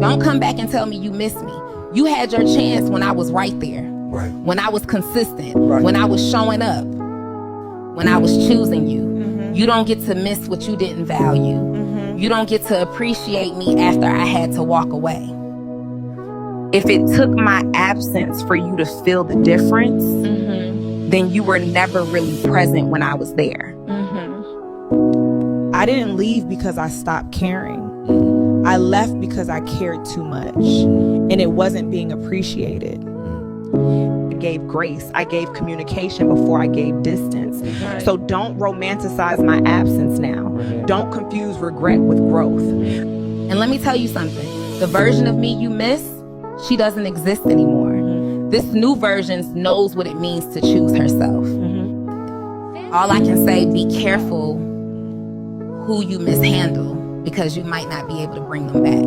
Don't come back and tell me you miss me. You had your chance when I was right there. Right. When I was consistent. Right. When I was showing up. When I was choosing you. You don't get to miss what you didn't value. You don't get to appreciate me after I had to walk away. If it took my absence for you to feel the difference, then you were never really present when I was there. I didn't leave because I stopped caring. I left because I cared too much, and it wasn't being appreciated. I gave grace. I gave communication before I gave distance. So don't romanticize my absence now. Don't confuse regret with growth. And let me tell you something. The version of me you miss, she doesn't exist anymore. This new version knows what it means to choose herself. All I can say, be careful who you mishandle, because you might not be able to bring them back.